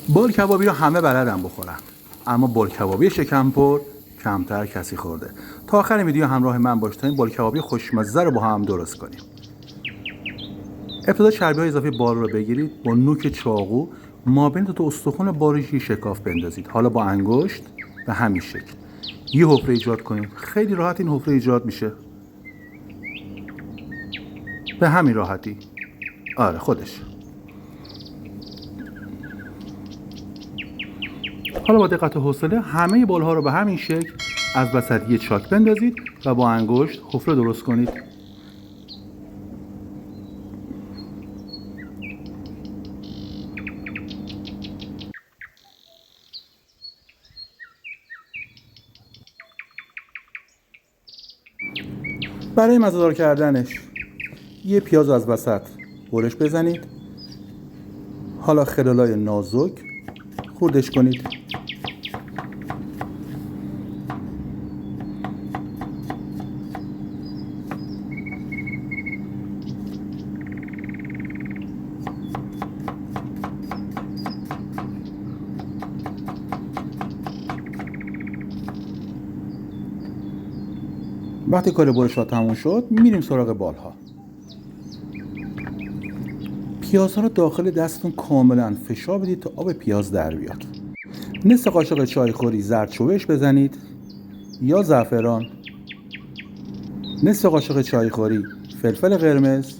بال کبابی رو همه بلدن بخورن، اما بال کبابی شکم پر کمتر کسی خورده. تا آخر ویدیو همراه من باش تا این بال کبابی خوشمزه رو با هم درست کنیم. ابتدا چربی‌های اضافی بال رو بگیرید، با نوک چاقو مابین دو تا استخوان بالشی شکاف بندازید. حالا با انگشت به همین شکل یه حفره ایجاد کنید. خیلی راحت این حفره ایجاد میشه، به همین راحتی. آره خودش. حالا با دقت و حوصله همه بالها رو به همین شکل از وسط یه چاک بندازید و با انگشت حفره درست کنید. برای مزه‌دار کردنش یه پیاز از وسط برش بزنید. حالا خلالای نازک خوردش کنید. وقتی کار برش ها تموم شد میریم سراغ بالها. پیازها رو داخل دستتون کاملا فشار بدید تا آب پیاز در بیاد. نصف قاشق چایخوری زردچوبش بزنید یا زعفران، نصف قاشق چایخوری فلفل قرمز،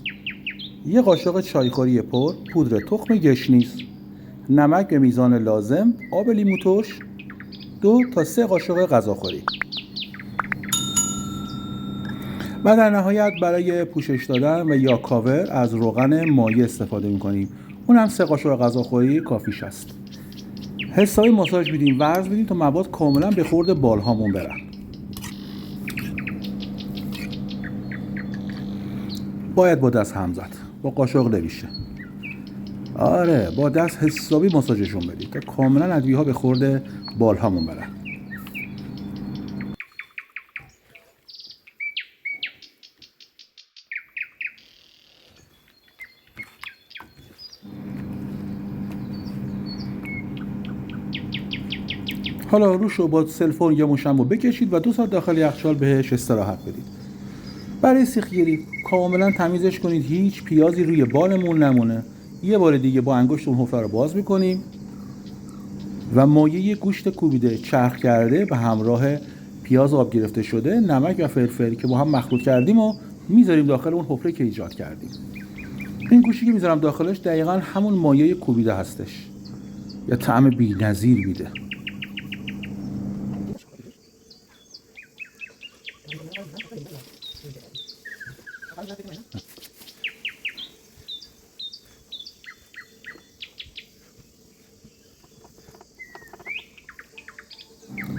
یه قاشق چایخوری پر پودر تخم گشنیز، نمک به میزان لازم، آب لیمو ترش 2 تا 3 قاشق غذاخوری. و در نهایت برای پوشش دادن و یا کاور از روغن مایع استفاده می‌کنیم. اون هم 3 قاشق غذاخوری کافیش است. حسابی ماساژ میدیم، ورز میدیم تا مواد کاملا به خورد بالهامون برن. باید با دست هم زد، با قاشق نمیشه. آره با دست حسابی ماساژشون بدید تا کاملا ادویه‌ها به خورد بالهامون برن. حالا روش رو با سلفون یا مشنبو بکشید و 2 ساعت داخل یخچال بهش استراحت بدید. برای سیخگیری کاملا تمیزش کنید، هیچ پیازی روی بالمون نمونه. یه بار دیگه با انگشت اون حفره رو باز میکنیم و مایه گوشت کوبیده چرخ کرده به همراه پیاز آب گرفته شده، نمک و فلفل که با هم مخلوط کردیم و میذاریم داخل اون حفره که ایجاد کردیم. این گوشتی که میذارم داخلش دقیقاً همون مایه کوبیده هستش. یا طعم بی‌نظیر میده.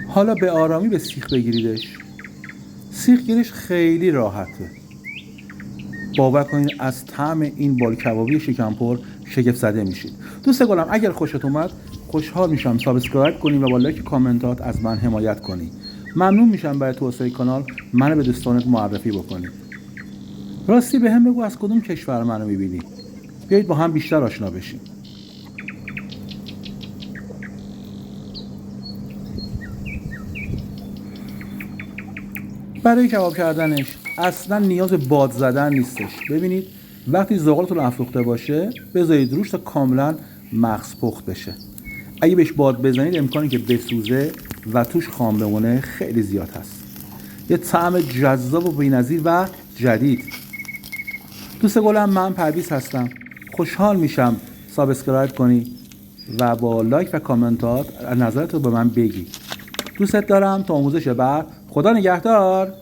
حالا به آرامی به سیخ بگیریدش. سیخ گیریش خیلی راحته. باور کنید از طعم این بال کبابی شکم پر شگفت زده میشید. دوست گلم اگر خوشت اومد خوشحال میشم سابسکرایب کنی و با لایک کامنتات از من حمایت کنی. ممنون میشم برای توسعه کانال منو به دوستانت معرفی بکنی. راستی به هم بگو از کدوم کشور منو میبینی. بیایید با هم بیشتر آشنا بشیم. برای کباب کردنش اصلا نیاز به باد زدن نیستش. ببینید وقتی زغالتون افروخته باشه بذارید روش تا کاملا مغز پخت بشه. اگه بهش باد بزنید امکانی که بسوزه و توش خام بمونه خیلی زیاد هست. یه طعم جذاب و بی‌نظیر و جدید. دوست گلم من پرویز هستم. خوشحال میشم سابسکرایب کنی و با لایک و کامنتات نظرت رو به من بگی. دوستت دارم. تا آموزش بعد، خدا نگهدار.